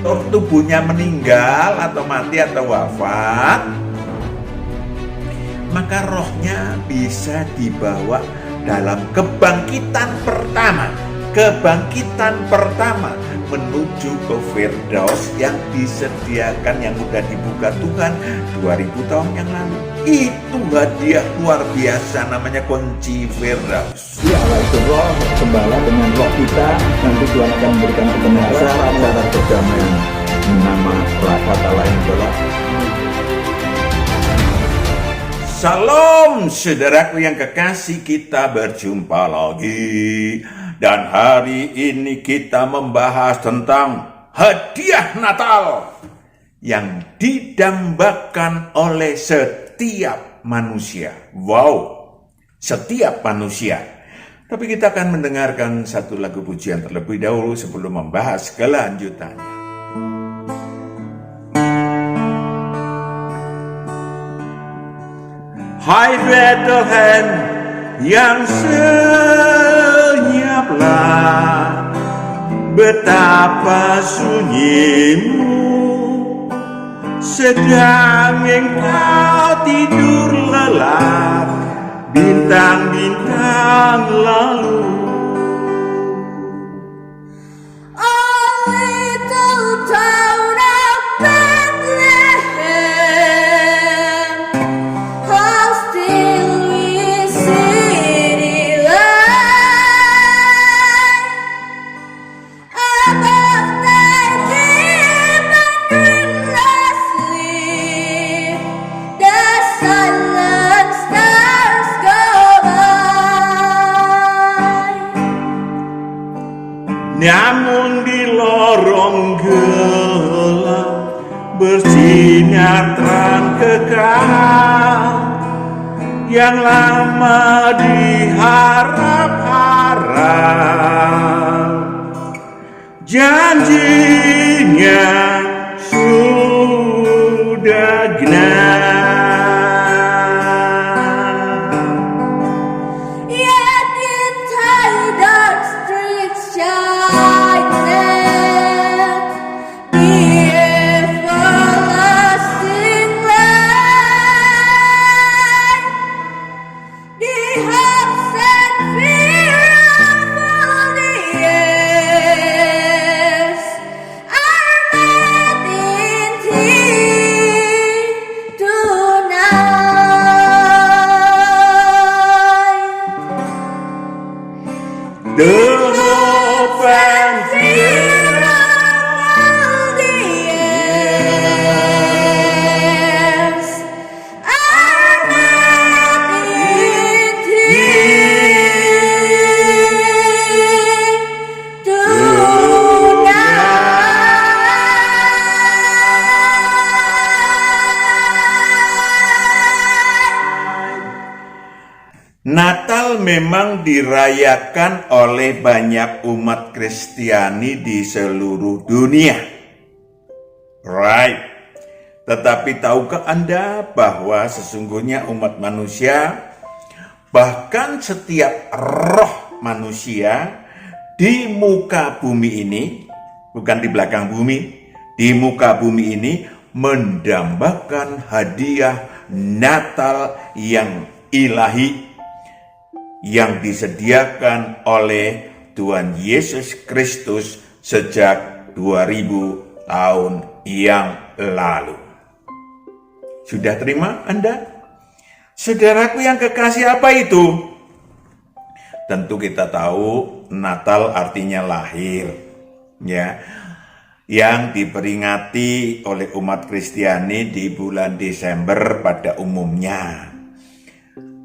tubuhnya meninggal atau mati atau wafat, maka rohnya bisa dibawa dalam kebangkitan pertama menuju ke Firdaus yang disediakan, yang sudah dibuka Tuhan 2000 tahun yang lalu. Itu hadiah luar biasa, namanya kunci Firdaus. Ya Allah itu roh, gembala dengan roh kita, nanti Tuhan akan memberikan kebenaran, cara perdamaian. Nama kata lain adalah Salam saudaraku yang kekasih, kita berjumpa lagi. Dan hari ini kita membahas tentang hadiah Natal yang didambakan oleh setiap manusia. Wow, setiap manusia. Tapi kita akan mendengarkan satu lagu pujian terlebih dahulu sebelum membahas kelanjutannya. Hai Bethlehem yang senyaplah, betapa sunyimu, sedang engkau tidur lelap, bintang-bintang lalu. Namun di lorong gelap bersinar terang kekal, yang lama diharap-harap, janjinya sudah genap. The hope and fear of the years are met in thee tonight. Natal memang dirayakan oleh banyak umat Kristiani di seluruh dunia. Right. Tetapi tahukah Anda bahwa sesungguhnya umat manusia, bahkan setiap roh manusia di muka bumi ini, bukan di belakang bumi, di muka bumi ini mendambakan hadiah Natal yang ilahi, yang disediakan oleh Tuhan Yesus Kristus sejak 2000 tahun yang lalu. Sudah terima Anda? Saudaraku yang kekasih, apa itu? Tentu kita tahu Natal artinya lahir, ya, yang diperingati oleh umat Kristiani di bulan Desember pada umumnya,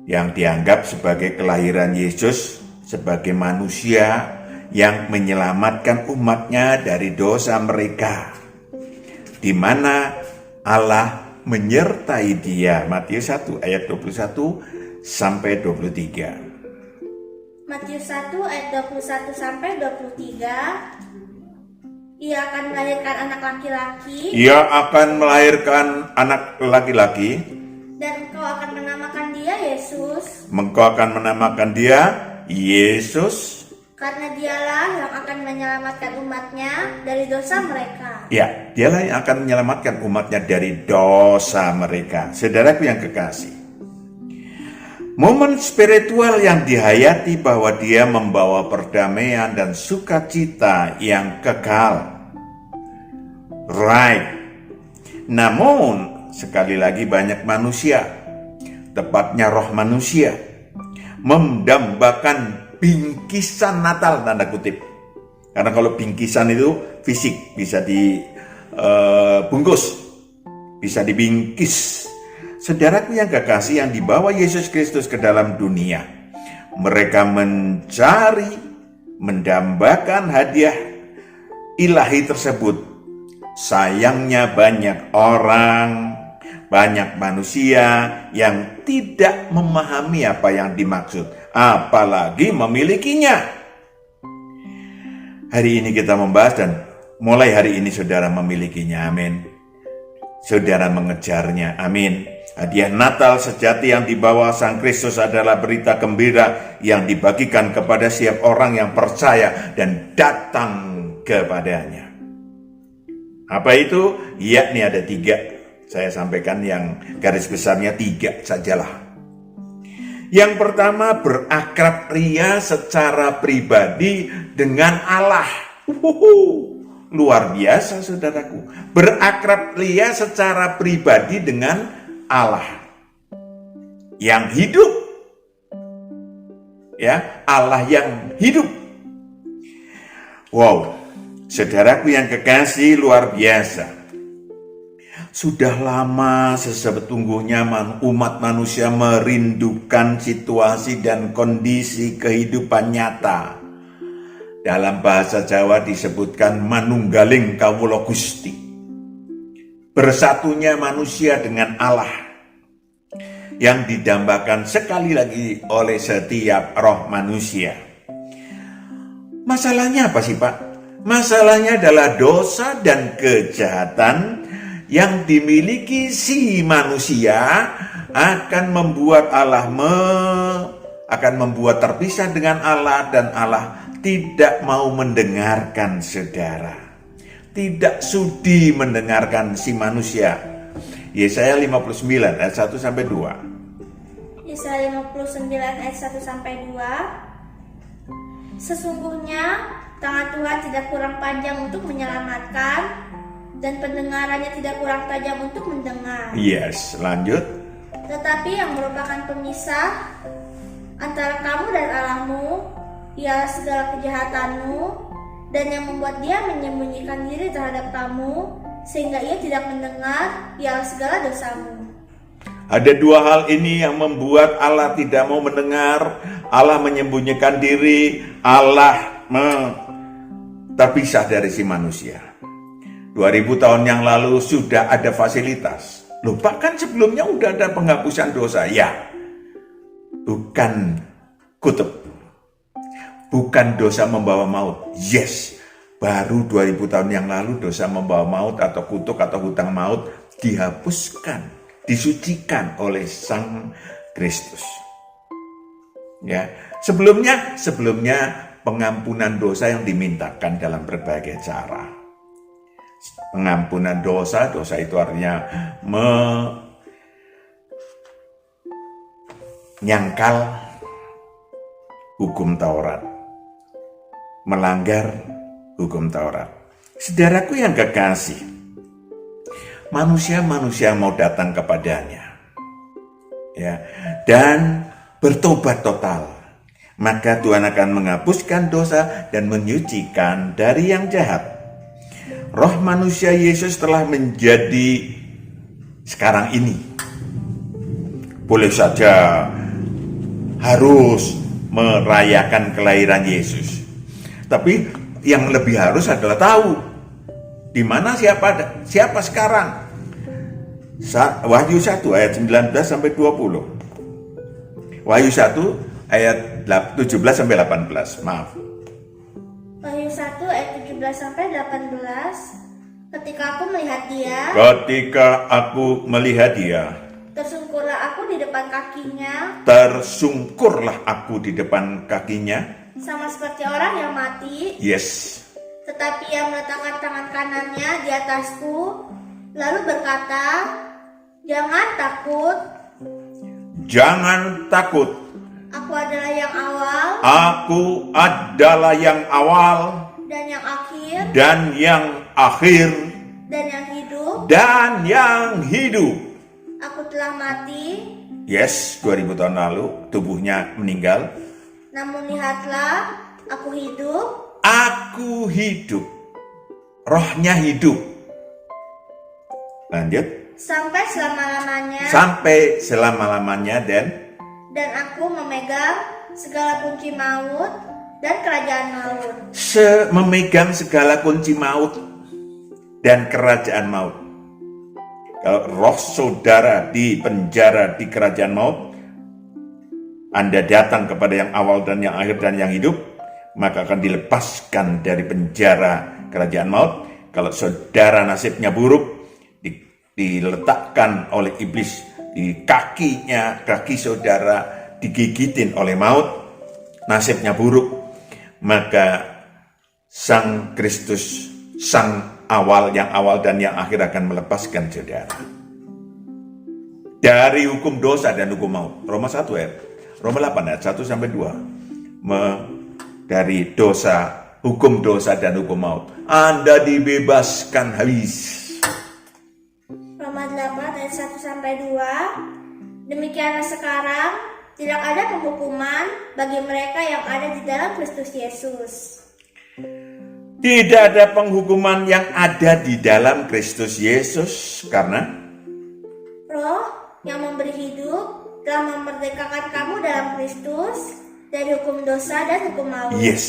yang dianggap sebagai kelahiran Yesus sebagai manusia yang menyelamatkan umatnya dari dosa mereka, di mana Allah menyertai dia. Matius 1 ayat 21 sampai 23. Matius 1 ayat 21 sampai 23. Ia akan melahirkan anak laki-laki. Ia akan melahirkan anak laki-laki. Dan engkau akan menamakan dia Yesus. Engkau akan menamakan dia Yesus. karena dialah yang akan menyelamatkan umatnya dari dosa mereka. Ya, dialah yang akan menyelamatkan umatnya dari dosa mereka. Saudaraku yang kekasih, momen spiritual yang dihayati bahwa dia membawa perdamaian dan sukacita yang kekal. Right. Namun, sekali lagi banyak manusia, tepatnya roh manusia, mendambakan bingkisan Natal, tanda kutip. Karena kalau bingkisan itu fisik, bisa dibungkus, bisa dibingkis. Saudaraku yang kekasih, yang dibawa Yesus Kristus ke dalam dunia, mereka mencari, mendambakan hadiah ilahi tersebut. Sayangnya banyak orang, banyak manusia yang tidak memahami apa yang dimaksud, apalagi memilikinya. Hari ini kita membahas dan mulai hari ini saudara memilikinya, amin. Saudara mengejarnya, amin. Hadiah Natal sejati yang dibawa Sang Kristus adalah berita gembira yang dibagikan kepada setiap orang yang percaya dan datang kepadanya. Apa itu? Yakni ada 3. Saya sampaikan yang garis besarnya 3 sajalah. Yang pertama, berakrab ria secara pribadi dengan Allah. Luar biasa saudaraku. Berakrab ria secara pribadi dengan Allah yang hidup. Ya, Allah yang hidup. Wow, saudaraku yang kekasih, luar biasa. Sudah lama sesungguhnya umat manusia merindukan situasi dan kondisi kehidupan nyata. Dalam bahasa Jawa disebutkan manunggaling kawula Gusti. Bersatunya manusia dengan Allah yang didambakan sekali lagi oleh setiap roh manusia. Masalahnya apa sih, Pak? Masalahnya adalah dosa dan kejahatan yang dimiliki si manusia akan membuat akan membuat terpisah dengan Allah, dan Allah tidak mau mendengarkan saudara. Tidak sudi mendengarkan si manusia. Yesaya 59 ayat 1 sampai 2. Yesaya 59 ayat 1 sampai 2. Sesungguhnya tangan Tuhan tidak kurang panjang untuk menyelamatkan, dan pendengarannya tidak kurang tajam untuk mendengar. Yes, lanjut. Tetapi yang merupakan pemisah antara kamu dan Allahmu ialah segala kejahatanmu, dan yang membuat dia menyembunyikan diri terhadap kamu sehingga ia tidak mendengar ialah segala dosamu. Ada 2 hal ini yang membuat Allah tidak mau mendengar. Allah menyembunyikan diri, Allah terpisah dari si manusia. 2000 tahun yang lalu sudah ada fasilitas. Loh, bahkan sebelumnya udah ada penghapusan dosa. Ya, bukan kutub, bukan dosa membawa maut. Yes, baru 2000 tahun yang lalu dosa membawa maut atau kutuk atau hutang maut dihapuskan, disucikan oleh Sang Kristus. Ya, sebelumnya pengampunan dosa yang dimintakan dalam berbagai cara. Pengampunan dosa itu artinya menyangkal hukum Taurat, melanggar hukum Taurat. Saudaraku yang kekasih, manusia mau datang kepadanya, ya, dan bertobat total, maka Tuhan akan menghapuskan dosa dan menyucikan dari yang jahat. Roh manusia Yesus telah menjadi sekarang ini, boleh saja harus merayakan kelahiran Yesus, tapi yang lebih harus adalah tahu di mana siapa sekarang. Wahyu 1 ayat 19 sampai 20. Wahyu 1 ayat 17 sampai 18. Maaf. Wahyu 1 ayat 17 sampai 18. Ketika aku melihat dia, tersungkurlah aku di depan kakinya. sama seperti orang yang mati, Yes. tetapi ia meletakkan tangan kanannya di atasku, lalu berkata, "Jangan takut, Jangan takut. aku adalah yang awal Aku adalah yang awal dan yang akhir dan yang akhir dan yang hidup. dan yang hidup." Aku telah mati, Yes, 2000 tahun lalu tubuhnya meninggal. namun lihatlah, aku hidup Aku hidup. Rohnya hidup. Lanjut. sampai selama-lamanya, Sampai selama-lamanya dan aku memegang segala kunci maut dan kerajaan maut. memegang segala kunci maut dan kerajaan maut. Kalau roh saudara di penjara di kerajaan maut, Anda datang kepada yang awal dan yang akhir dan yang hidup, maka akan dilepaskan dari penjara kerajaan maut. Kalau saudara nasibnya buruk, diletakkan oleh iblis di kakinya, kaki saudara digigitin oleh maut, nasibnya buruk, maka Sang Kristus, Sang yang awal dan yang akhir akan melepaskan saudara dari hukum dosa dan hukum maut. Roma 1 Roma 8 ayat 1 sampai 2. Dari dosa, hukum dosa dan hukum maut, Anda dibebaskan habis. Roma 8 ayat 1 sampai 2. Demikianlah sekarang tidak ada penghukuman bagi mereka yang ada di dalam Kristus Yesus. Tidak ada penghukuman yang ada di dalam Kristus Yesus, karena Roh yang memberi hidup telah memerdekakan kamu dalam Kristus dari hukum dosa dan hukum maut. yes,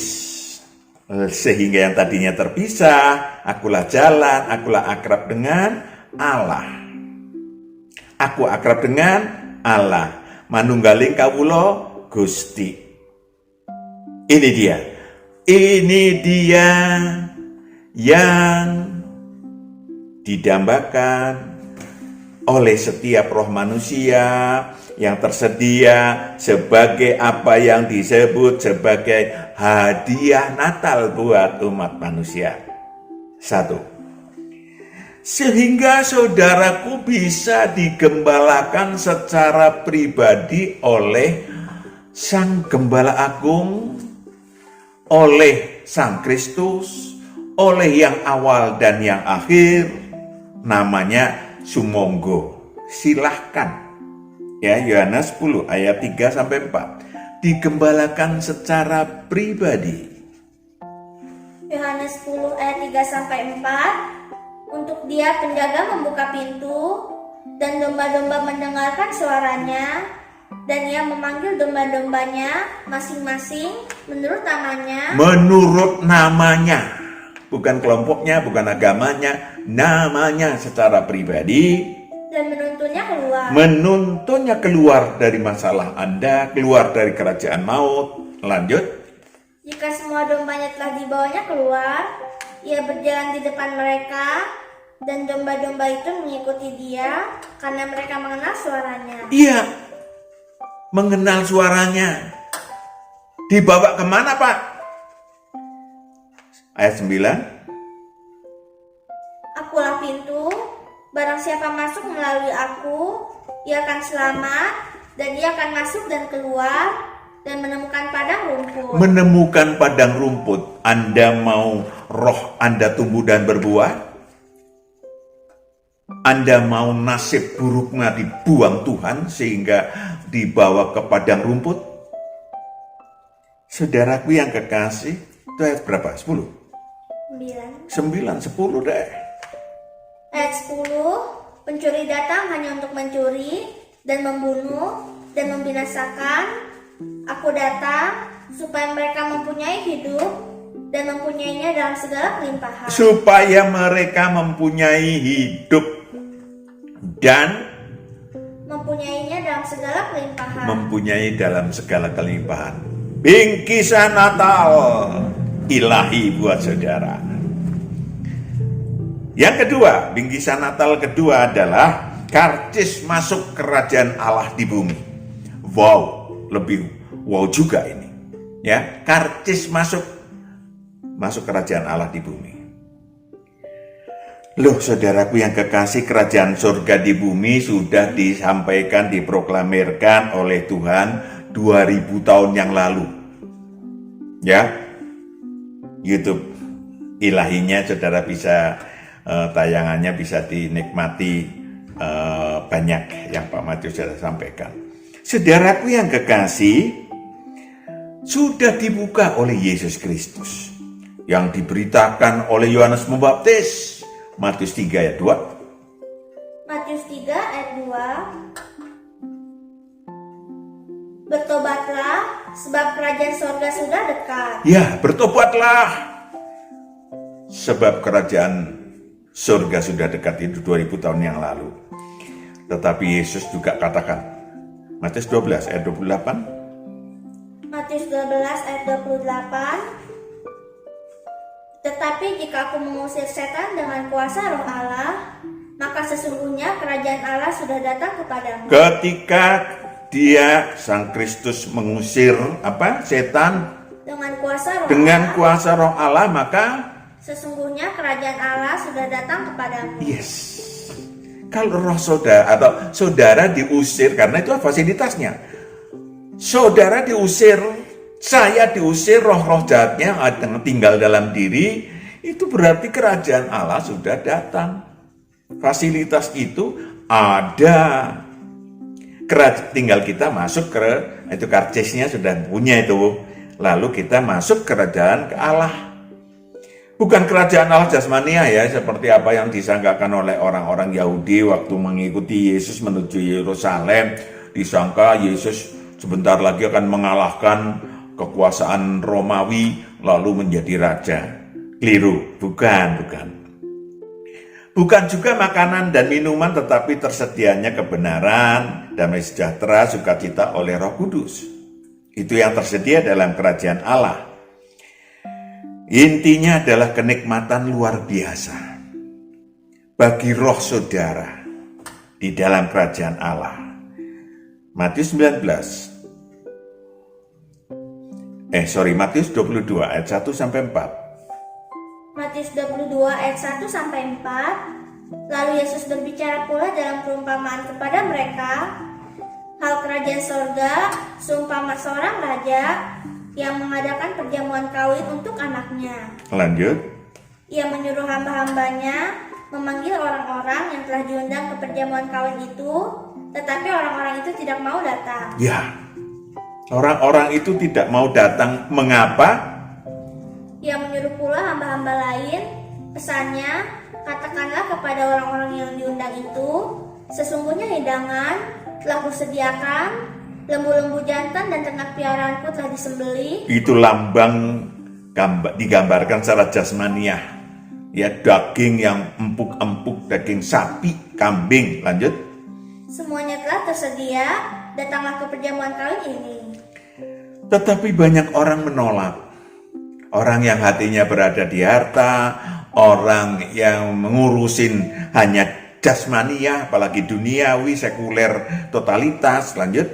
sehingga yang tadinya terpisah, akulah jalan, akulah akrab dengan Allah. Aku akrab dengan Allah, manunggaling kawula Gusti. Ini dia yang didambakan oleh setiap roh manusia yang tersedia sebagai apa yang disebut sebagai hadiah Natal buat umat manusia. 1. Sehingga saudaraku bisa digembalakan secara pribadi oleh Sang Gembala Agung, oleh Sang Kristus, oleh yang awal dan yang akhir, namanya sumonggo. Silahkan. Ya, Yohanes 10 ayat 3 sampai 4. Digembalakan secara pribadi. Yohanes 10 ayat 3 sampai 4. Untuk dia penjaga membuka pintu dan domba-domba mendengarkan suaranya, dan ia memanggil domba-dombanya masing-masing menurut namanya. Menurut namanya. Bukan kelompoknya, bukan agamanya, namanya secara pribadi. Dan menuntunnya keluar dari masalah Anda, keluar dari kerajaan maut. Lanjut. Jika semua dombanya telah dibawanya keluar, ia berjalan di depan mereka, dan domba-domba itu mengikuti dia karena mereka mengenal suaranya. Iya, mengenal suaranya. Dibawa kemana, Pak? Ayat 9. Akulah pintu, barang siapa masuk melalui aku, ia akan selamat, dan ia akan masuk dan keluar, dan menemukan padang rumput. Menemukan padang rumput. Anda mau roh Anda tumbuh dan berbuah? Anda mau nasib buruknya dibuang Tuhan sehingga dibawa ke padang rumput? Saudaraku yang kekasih, itu ayat berapa? 10? 9, 10 deh. Ayat 10, pencuri datang hanya untuk mencuri dan membunuh dan membinasakan. Aku datang supaya mereka mempunyai hidup dan mempunyainya dalam segala kelimpahan. Supaya mereka mempunyai hidup dan mempunyainya dalam segala kelimpahan. Mempunyai dalam segala kelimpahan. Bingkisan Natal ilahi buat saudara. Yang kedua, bingkisan Natal kedua adalah karcis masuk kerajaan Allah di bumi. Wow, lebih wow juga ini. Ya, karcis masuk kerajaan Allah di bumi. Loh, saudaraku yang kekasih, kerajaan surga di bumi sudah disampaikan, diproklamirkan oleh Tuhan 2000 tahun yang lalu. Ya, YouTube ilahinya saudara bisa, tayangannya bisa dinikmati, banyak yang Pak Matius sudah sampaikan. Saudaraku yang kekasih, sudah dibuka oleh Yesus Kristus yang diberitakan oleh Yohanes Pembaptis. Matius 3 ayat 2. Matius 3 ayat 2. Bertobatlah, sebab kerajaan surga sudah dekat. Ya, bertobatlah, sebab kerajaan surga sudah dekat. Itu 2000 tahun yang lalu. Tetapi Yesus juga katakan, Matius 12 ayat 28. Matius 12 ayat 28. Tetapi jika aku mengusir setan dengan kuasa Roh Allah, maka sesungguhnya kerajaan Allah sudah datang kepadamu. Ketika dia, Sang Kristus, mengusir setan dengan kuasa Roh Allah, maka sesungguhnya kerajaan Allah sudah datang kepadamu. Yes. Kalau roh saudara atau saudara diusir, karena itu fasilitasnya. Saudara diusir, saya diusir, roh-roh jahatnya yang tinggal dalam diri, itu berarti kerajaan Allah sudah datang. Fasilitas itu ada. Tinggal kita masuk ke, itu karcisnya sudah punya itu. Lalu kita masuk kerajaan ke Allah. Bukan kerajaan Allah jasmania ya, seperti apa yang disangkakan oleh orang-orang Yahudi waktu mengikuti Yesus menuju Yerusalem. Disangka Yesus sebentar lagi akan mengalahkan kekuasaan Romawi lalu menjadi raja. Keliru, bukan. Bukan juga makanan dan minuman, tetapi tersedianya kebenaran, damai sejahtera, sukacita oleh Roh Kudus. Itu yang tersedia dalam kerajaan Allah. Intinya adalah kenikmatan luar biasa bagi roh saudara di dalam kerajaan Allah. Matius 22 ayat 1 sampai 4. Matius 22 ayat 1 sampai 4. Lalu Yesus berbicara pula dalam perumpamaan kepada mereka, hal kerajaan surga seumpama seorang raja yang mengadakan perjamuan kawin untuk anaknya. Lanjut. Ia menyuruh hamba-hambanya memanggil orang-orang yang telah diundang ke perjamuan kawin itu, tetapi orang-orang itu tidak mau datang. Ya, orang-orang itu tidak mau datang. Mengapa? Ia menyuruh pula hamba-hamba lain, pesannya, katakanlah kepada orang-orang yang diundang itu, sesungguhnya hidangan telah kusediakan, lembu-lembu jantan dan ternak piaraanku telah disembelih. Itu lambang digambarkan secara jasmaniah. Ya, daging yang empuk-empuk, daging sapi, kambing. Lanjut. Semuanya telah tersedia, datanglah ke perjamuan kawin ini. Tetapi banyak orang menolak. Orang yang hatinya berada di harta, orang yang mengurusin hanya jasmaniah, apalagi duniawi, sekuler, totalitas. Lanjut.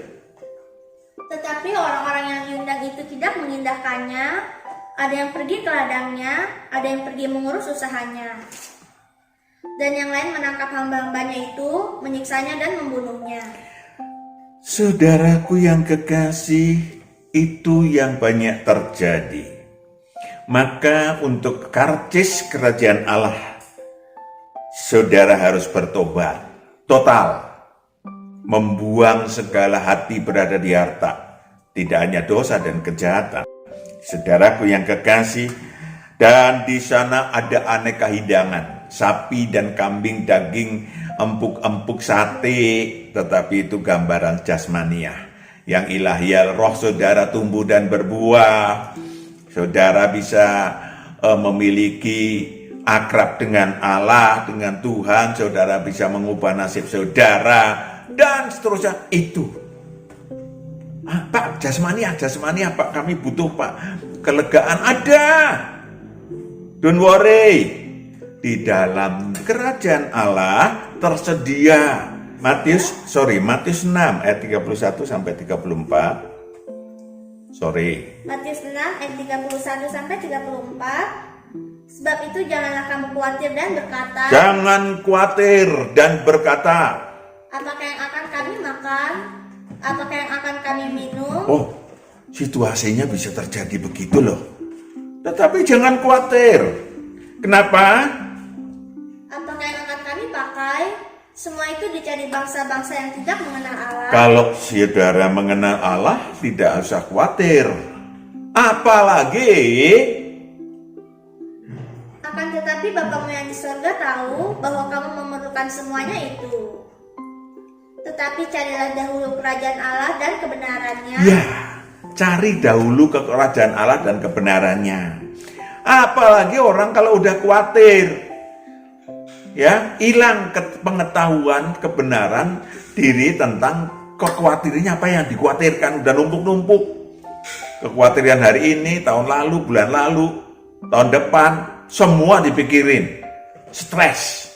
Tetapi orang-orang yang diundang itu tidak mengindahkannya. Ada yang pergi ke ladangnya, ada yang pergi mengurus usahanya. Dan yang lain menangkap hamba-hambanya itu, menyiksanya dan membunuhnya. Saudaraku yang kekasih, itu yang banyak terjadi. Maka untuk karcis kerajaan Allah, saudara harus bertobat total, membuang segala hati berada di harta, tidak hanya dosa dan kejahatan. Saudaraku yang kekasih, dan di sana ada aneka hidangan, sapi dan kambing, daging, empuk-empuk, sate, tetapi itu gambaran jasmaniah. Yang ilahial, roh saudara tumbuh dan berbuah. Saudara bisa memiliki akrab dengan Allah, dengan Tuhan. Saudara bisa mengubah nasib saudara, dan seterusnya. Itu Pak, jasmaniah Pak, kami butuh Pak kelegaan. Ada, don't worry, di dalam kerajaan Allah tersedia. Matius 6 ayat 31 sampai 34. Sore. Matius 6 ayat 31 sampai 34. Sebab itu janganlah kamu khawatir dan berkata, Jangan khawatir dan berkata, apakah yang akan kami makan? Apakah yang akan kami minum? oh, situasinya bisa terjadi begitu loh. Tetapi jangan khawatir. Kenapa? Apakah yang akan kami pakai? Semua itu dicari bangsa-bangsa yang tidak mengenal Allah. Kalau saudara mengenal Allah, tidak usah khawatir. Apalagi, Akan tetapi Bapamu yang di surga tahu bahwa kamu memerlukan semuanya itu. Tetapi carilah dahulu kerajaan Allah dan kebenarannya. ya, cari dahulu ke kerajaan Allah dan kebenarannya. Apalagi orang kalau udah khawatir, ya, hilang pengetahuan kebenaran diri tentang kekhawatirannya apa yang dikhawatirkan, udah numpuk-numpuk. Kekhawatiran hari ini, tahun lalu, bulan lalu, tahun depan, semua dipikirin. Stres.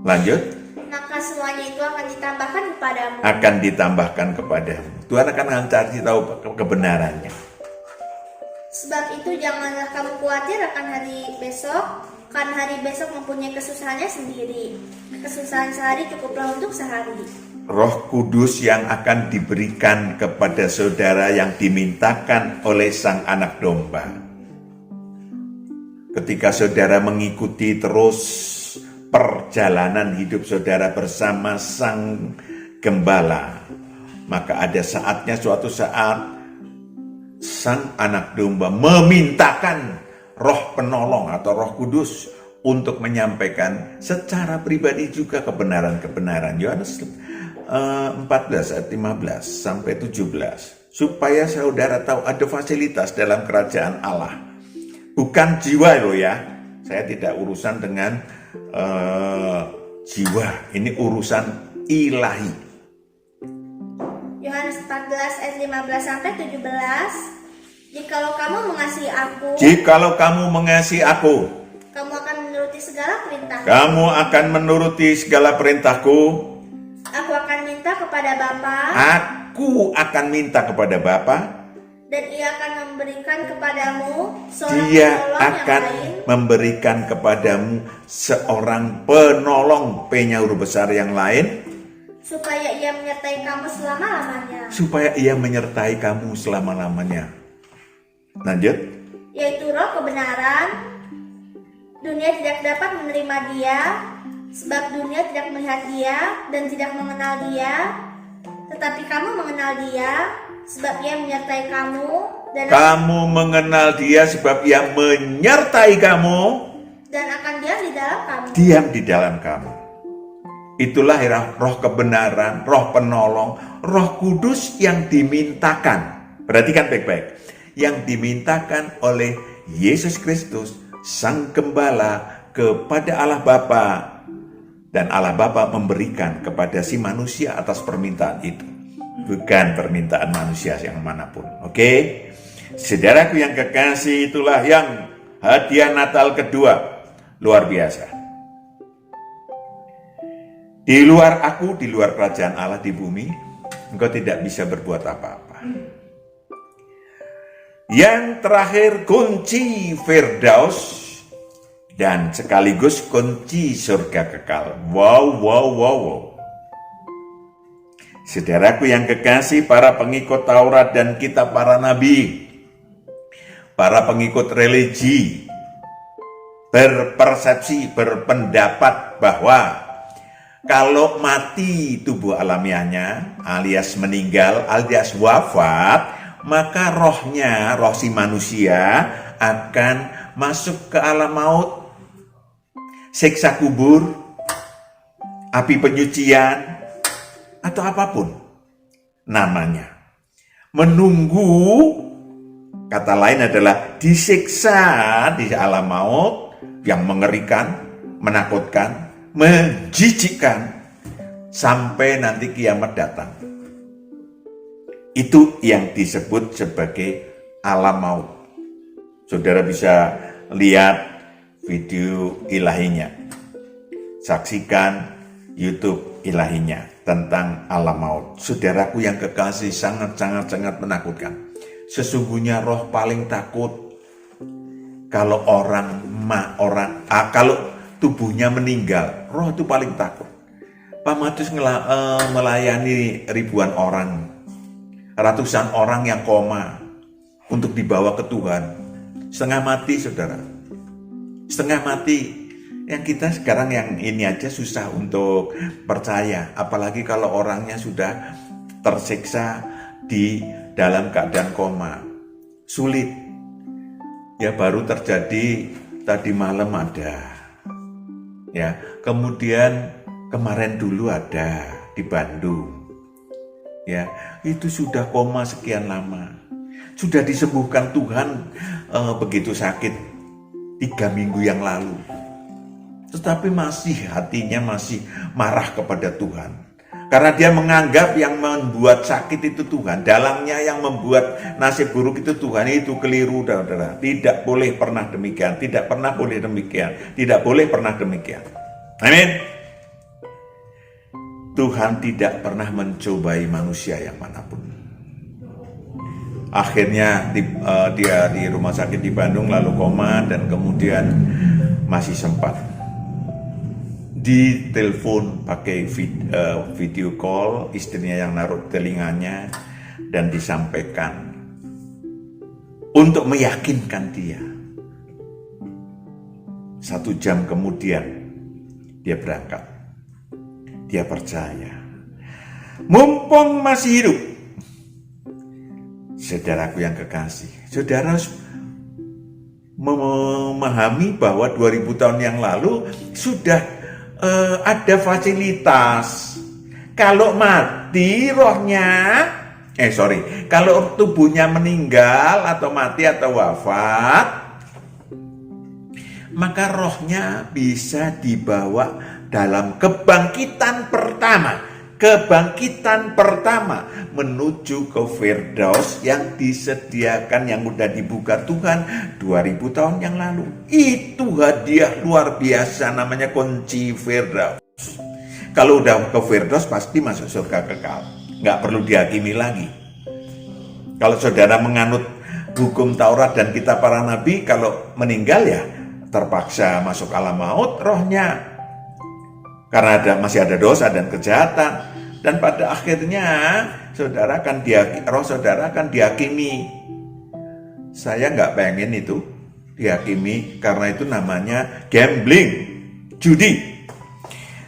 Lanjut. Maka semuanya itu akan ditambahkan kepadamu. Akan ditambahkan kepadamu. Tuhan akan mencari tahu kebenarannya. Sebab itu janganlah kamu khawatir akan hari besok, karena hari besok mempunyai kesusahannya sendiri. Kesusahan sehari cukuplah untuk sehari. Roh Kudus yang akan diberikan kepada saudara yang dimintakan oleh Sang Anak Domba. Ketika saudara mengikuti terus perjalanan hidup saudara bersama Sang Gembala, maka ada saatnya suatu saat Sang Anak Domba memintakan Roh Penolong atau Roh Kudus untuk menyampaikan secara pribadi juga kebenaran-kebenaran. Yohanes 14 ayat 15 sampai 17. Supaya saudara tahu ada fasilitas dalam kerajaan Allah. Bukan jiwa loh ya. Saya tidak urusan dengan jiwa. Ini urusan ilahi. Yohanes 14 ayat 15 sampai 17. Jikalau kamu mengasihi aku, Jikalau kamu mengasihi aku, kamu akan menuruti segala perintahku. kamu akan menuruti segala perintahku. Aku akan minta kepada Bapa, Aku akan minta kepada Bapa. dan Ia akan memberikan kepadamu seorang Dia penolong yang akan lain, memberikan kepadamu seorang penolong, P-nya huruf besar yang lain, supaya Ia menyertai kamu selama-lamanya, supaya ia menyertai kamu selama-lamanya. Lanjut. yaitu Roh kebenaran. Dunia tidak dapat menerima Dia, sebab dunia tidak melihat Dia dan tidak mengenal Dia. Tetapi kamu mengenal Dia, sebab Ia menyertai kamu, dan Kamu mengenal Dia sebab Ia menyertai kamu, akan diam di dalam kamu. diam di dalam kamu. Itulah roh kebenaran, roh penolong, Roh Kudus yang dimintakan. Perhatikan baik-baik. Yang dimintakan oleh Yesus Kristus, Sang Gembala, kepada Allah Bapa. Dan Allah Bapa memberikan kepada si manusia atas permintaan itu. Bukan permintaan manusia yang manapun. Oke? Saudaraku yang kekasih, itulah yang hadiah Natal kedua. Luar biasa. Di luar aku, di luar kerajaan Allah di bumi, engkau tidak bisa berbuat apa-apa. Yang terakhir, kunci Firdaus dan sekaligus kunci surga kekal. Wow. Saudaraku yang kekasih, para pengikut Taurat dan kitab para nabi, para pengikut religi, berpersepsi, berpendapat bahwa kalau mati tubuh alamiahnya, alias meninggal, alias wafat, maka rohnya, roh si manusia akan masuk ke alam maut, siksa kubur, api penyucian, atau apapun namanya. Menunggu, kata lain adalah disiksa di alam maut yang mengerikan, menakutkan, menjijikkan sampai nanti kiamat datang. Itu yang disebut sebagai alam maut. Saudara bisa lihat video ilahinya, saksikan YouTube ilahinya. tentang alam maut. Saudaraku yang kekasih, sangat menakutkan. Sesungguhnya roh paling takut kalau kalau tubuhnya meninggal, roh itu paling takut. Pak Matius melayani ribuan orang, ratusan orang yang koma untuk dibawa ke Tuhan. Setengah mati, saudara. Setengah mati. Yang kita sekarang yang ini aja susah untuk percaya. Apalagi kalau orangnya sudah tersiksa di dalam keadaan koma. Sulit. Ya baru terjadi tadi malam ada. Ya, kemudian kemarin dulu ada di Bandung. Ya, itu sudah koma sekian lama. Sudah disembuhkan Tuhan begitu sakit 3 minggu yang lalu. Tetapi hatinya masih marah kepada Tuhan. Karena dia menganggap yang membuat sakit itu Tuhan. Dalangnya yang membuat nasib buruk itu Tuhan. Itu keliru, saudara. Tidak boleh pernah demikian. Tidak pernah boleh demikian. Tidak boleh pernah demikian. Amin. Tuhan tidak pernah mencobai manusia yang manapun. Akhirnya dia di rumah sakit di Bandung lalu koma dan kemudian masih sempat ditelepon pakai video call, istrinya yang naruh telinganya dan disampaikan untuk meyakinkan dia. 1 jam kemudian dia berangkat. Dia percaya, mumpung masih hidup. Saudaraku yang kekasih, saudara harus memahami bahwa 2000 tahun yang lalu sudah ada fasilitas. Kalau mati rohnya, kalau tubuhnya meninggal atau mati atau wafat, maka rohnya bisa dibawa dalam kebangkitan pertama menuju ke Firdaus yang disediakan, yang udah dibuka Tuhan 2000 tahun yang lalu. Itu hadiah luar biasa, namanya kunci Firdaus. Kalau udah ke Firdaus pasti masuk surga kekal, nggak perlu dihakimi lagi. Kalau saudara menganut hukum Taurat dan kitab para nabi, kalau meninggal ya terpaksa masuk alam maut rohnya, karena masih ada dosa dan kejahatan. Dan pada akhirnya roh saudara akan dihakimi. Saya nggak pengen itu dihakimi, karena itu namanya gambling, judi.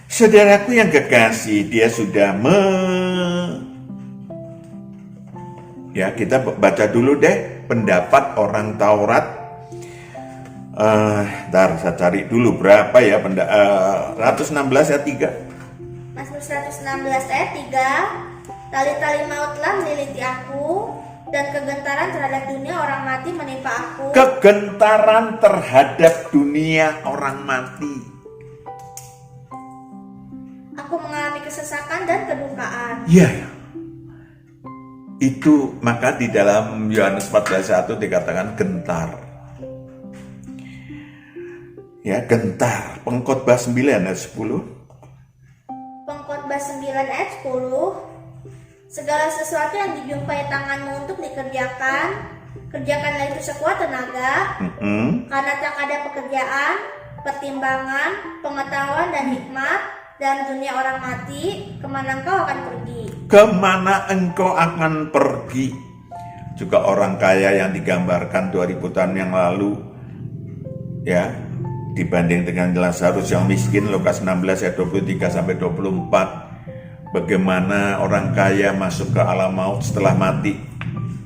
Saudaraku yang kekasih, dia sudah ya, kita baca dulu deh pendapat orang Taurat. Ntar saya cari dulu berapa ya 116 ayat 3. Mazmur 116 ayat 3. Tali-tali maut telah meniliti aku, dan kegentaran terhadap dunia orang mati menimpa aku. Kegentaran terhadap dunia orang mati. Aku mengalami kesesakan dan kedukaan. Iya. Itu maka di dalam Yohanes 14:1 dikatakan gentar. Ya, gentar. Pengkhotbah 9 ayat 10. Pengkhotbah 9 ayat 10. Segala sesuatu yang dijumpai tanganmu untuk dikerjakan, kerjakanlah itu sekuat tenaga. Karena tak ada pekerjaan, pertimbangan, pengetahuan dan hikmat dalam dunia orang mati, kemana engkau akan pergi? Kemana engkau akan pergi? Juga orang kaya yang digambarkan 2000 tahun yang lalu, ya, dibanding dengan Lazarus yang miskin, Lukas 16 ayat 23-24. Bagaimana orang kaya masuk ke alam maut setelah mati,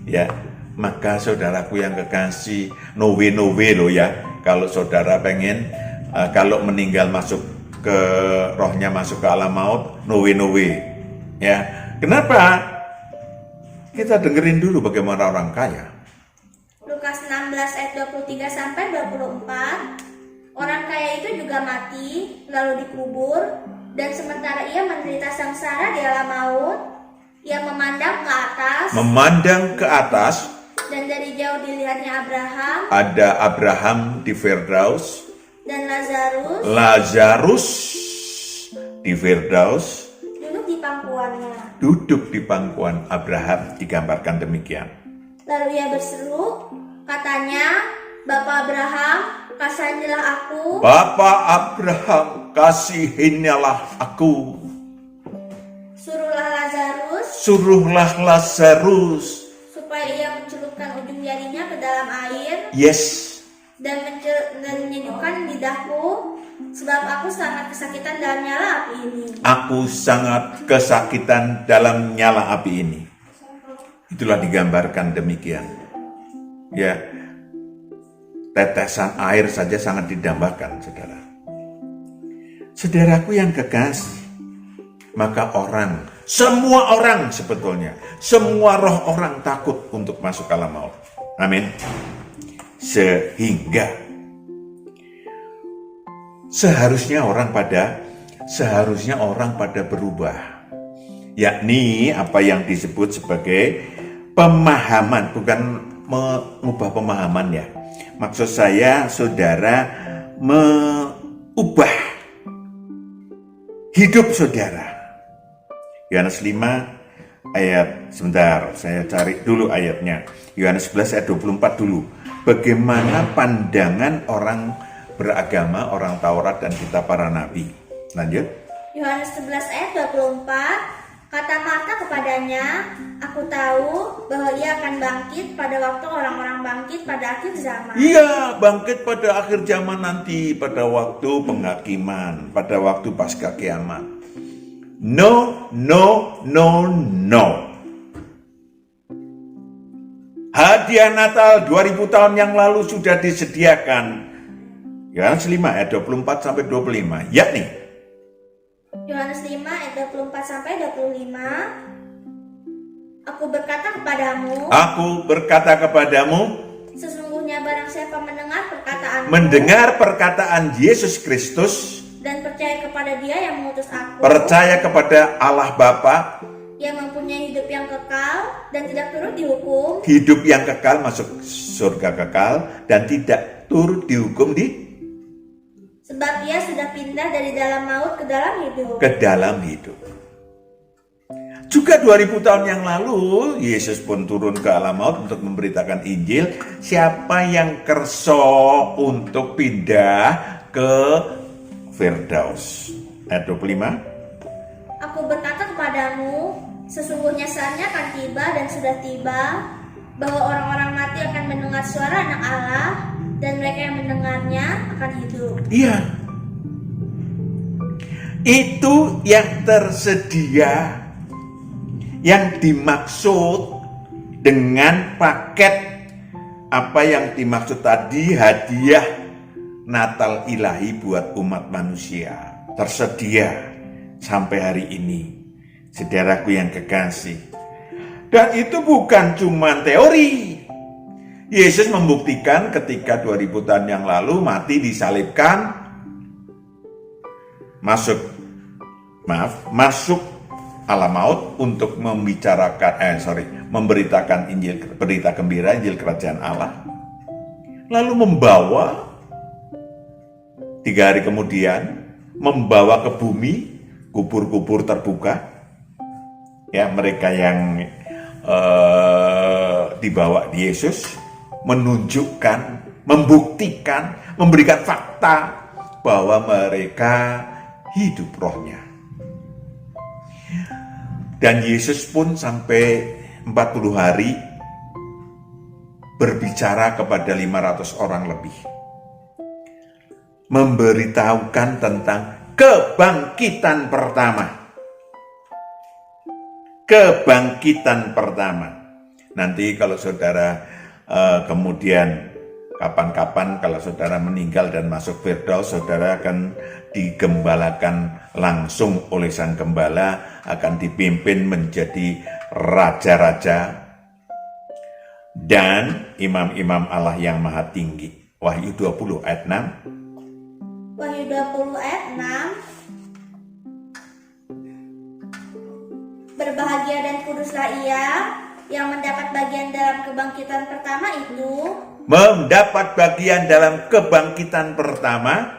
ya. Maka saudaraku yang kekasih, no way loh ya. Kalau saudara pengen kalau meninggal masuk ke rohnya masuk ke alam maut, no way ya. Kenapa? Kita dengerin dulu bagaimana orang kaya. Lukas 16 ayat 23-24. Orang kaya itu juga mati, lalu dikubur, dan sementara ia menderita sengsara di alam maut, ia memandang ke atas, dan dari jauh dilihatnya Abraham. Ada Abraham di Firdaus, dan Lazarus di Firdaus, duduk di pangkuan duduk di pangkuan Abraham digambarkan demikian. Lalu ia berseru, katanya, Bapak Abraham, kasihanilah aku. Bapak Abraham, kasihinilah aku. Suruhlah Lazarus Supaya ia mencelupkan ujung jarinya ke dalam air yes, dan menyejukkan lidahku, sebab aku sangat kesakitan dalam nyala api ini. aku sangat kesakitan dalam nyala api ini. Itulah digambarkan demikian. Ya, tetesan air saja sangat didambakan, saudara. Saudaraku yang kekasih, maka semua orang sebetulnya, semua roh orang takut untuk masuk ke alam maut. Amin. Seharusnya orang pada berubah. Yakni apa yang disebut sebagai pemahaman, bukan mengubah pemahaman ya. Maksud saya saudara mengubah hidup saudara. Yohanes 5 ayat, sebentar saya cari dulu ayatnya. Yohanes 11 ayat 24 dulu. Bagaimana pandangan orang beragama, orang Taurat dan kita para nabi. Lanjut. Yohanes 11 ayat 24, kata Marta kepadanya, aku tahu bahwa ia akan bangkit pada waktu orang-orang bangkit pada akhir zaman. Iya, bangkit pada akhir zaman nanti, pada waktu penghakiman, pada waktu pasca kiamat. No. Hadiah Natal 2000 tahun yang lalu sudah disediakan. Yohanes 5 ayat 24 sampai 25. Yakni Yohanes 5 ayat 24 sampai 25. Aku berkata kepadamu, sesungguhnya barang siapa mendengar perkataan Yesus Kristus dan percaya kepada Dia yang mengutus aku, percaya kepada Allah Bapa yang mempunyai hidup yang kekal dan tidak turut dihukum. Hidup yang kekal, masuk surga kekal dan tidak turut dihukum sebab Ia sudah pindah dari dalam maut ke dalam hidup. Juga 2000 tahun yang lalu Yesus pun turun ke alam maut untuk memberitakan Injil. Siapa yang kerso untuk pindah ke Firdaus? Ayat 25. Aku berkata kepadamu, sesungguhnya saatnya akan tiba dan sudah tiba, bahwa orang-orang mati akan mendengar suara Anak Allah, dan mereka yang mendengarnya akan hidup. Iya, itu yang tersedia, yang dimaksud dengan paket apa yang dimaksud tadi, hadiah Natal ilahi buat umat manusia. Tersedia sampai hari ini, saudaraku yang kekasih. Dan itu bukan cuma teori. Yesus membuktikan ketika 2000 tahun yang lalu mati disalibkan, masuk alam maut untuk memberitakan Injil, berita gembira Injil Kerajaan Allah. Lalu membawa 3 hari kemudian membawa ke bumi kubur-kubur terbuka. Ya, mereka yang dibawa di Yesus menunjukkan, membuktikan, memberikan fakta bahwa mereka hidup rohnya. Dan Yesus pun sampai 40 hari berbicara kepada 500 orang lebih, memberitahukan tentang kebangkitan pertama. Kebangkitan pertama. Nanti kalau saudara kemudian kapan-kapan kalau saudara meninggal dan masuk Firdaus, saudara akan digembalakan langsung oleh Sang Gembala, akan dipimpin menjadi raja-raja dan imam-imam Allah yang maha tinggi. Wahyu 20 ayat 6. Wahyu 20 ayat 6. Berbahagia dan kuduslah ia yang mendapat bagian dalam kebangkitan pertama itu. Mendapat bagian dalam kebangkitan pertama.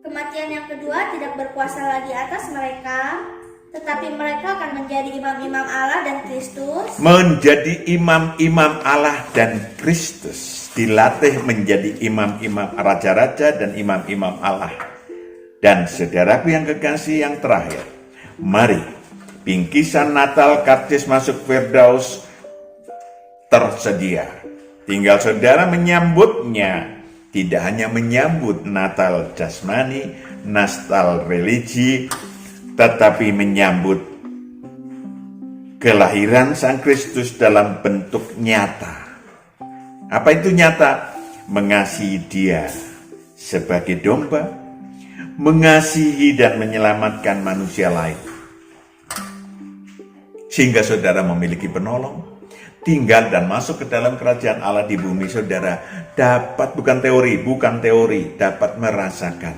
Kematian yang kedua tidak berkuasa lagi atas mereka, tetapi mereka akan menjadi imam-imam Allah dan Kristus. Menjadi imam-imam Allah dan Kristus. Dilatih menjadi imam-imam raja-raja dan imam-imam Allah. Dan saudaraku yang kekasih yang terakhir, mari bingkisan Natal karcis masuk Firdaus tersedia. Tinggal saudara menyambutnya. Tidak hanya menyambut Natal jasmani, Natal religi, tetapi menyambut kelahiran Sang Kristus dalam bentuk nyata. Apa itu nyata? Mengasihi Dia sebagai domba, mengasihi dan menyelamatkan manusia lain. Sehingga saudara memiliki penolong, tinggal dan masuk ke dalam kerajaan Allah di bumi. Saudara dapat, bukan teori, dapat merasakan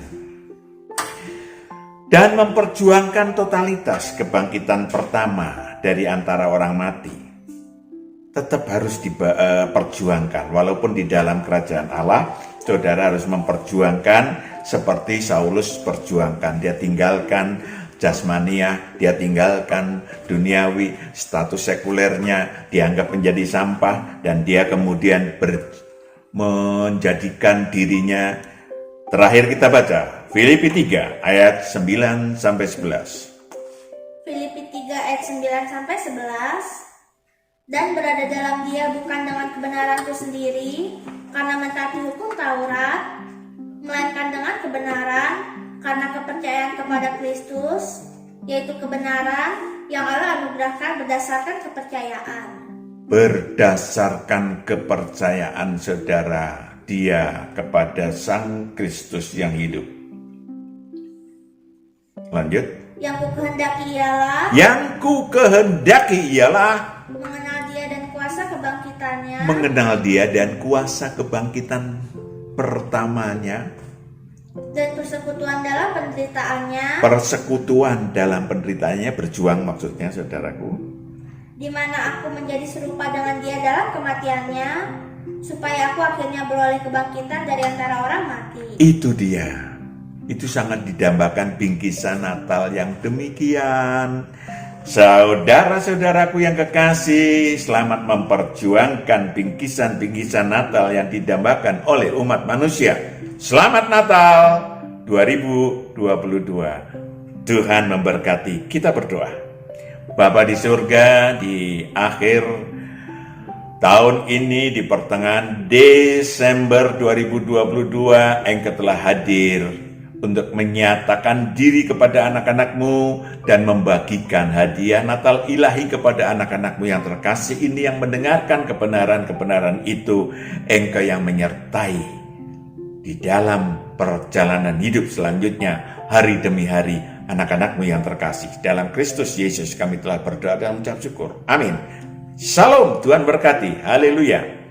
dan memperjuangkan totalitas kebangkitan pertama dari antara orang mati. Tetap harus diperjuangkan, walaupun di dalam kerajaan Allah, saudara harus memperjuangkan seperti Saulus perjuangkan. Dia tinggalkan jasmania, dia tinggalkan duniawi, status sekulernya dianggap menjadi sampah, dan dia kemudian menjadikan dirinya. Terakhir kita baca Filipi 3 ayat 9-11. Filipi 3 ayat 9-11. Dan berada dalam Dia bukan dengan kebenaranku sendiri karena mentaati hukum Taurat, melainkan dengan kebenaran karena kepercayaan kepada Kristus, yaitu kebenaran yang Allah anugerahkan berdasarkan kepercayaan. Berdasarkan kepercayaan saudara, Dia kepada Sang Kristus yang hidup. Lanjut. Yang ku kehendaki ialah mengenal Dia dan kuasa kebangkitannya. Mengenal Dia dan kuasa kebangkitan pertamanya. Dan persekutuan dalam penderitaannya. Persekutuan dalam penderitaannya, berjuang maksudnya saudaraku. Di mana aku menjadi serupa dengan Dia dalam kematiannya, supaya aku akhirnya beroleh kebangkitan dari antara orang mati. Itu dia. Itu sangat didambakan bingkisan Natal yang demikian. Saudara-saudaraku yang kekasih, selamat memperjuangkan bingkisan-bingkisan Natal yang didambakan oleh umat manusia. Selamat Natal 2022. Tuhan memberkati. Kita berdoa. Bapa di surga, di akhir tahun ini, di pertengahan Desember 2022, Engkau telah hadir untuk menyatakan diri kepada anak-anak-Mu dan membagikan hadiah Natal ilahi kepada anak-anak-Mu yang terkasih ini, yang mendengarkan kebenaran-kebenaran itu. Engkau yang menyertai di dalam perjalanan hidup selanjutnya, hari demi hari, anak-anak-Mu yang terkasih. Dalam Kristus Yesus kami telah berdoa dan mengucap syukur. Amin. Shalom, Tuhan berkati. Haleluya.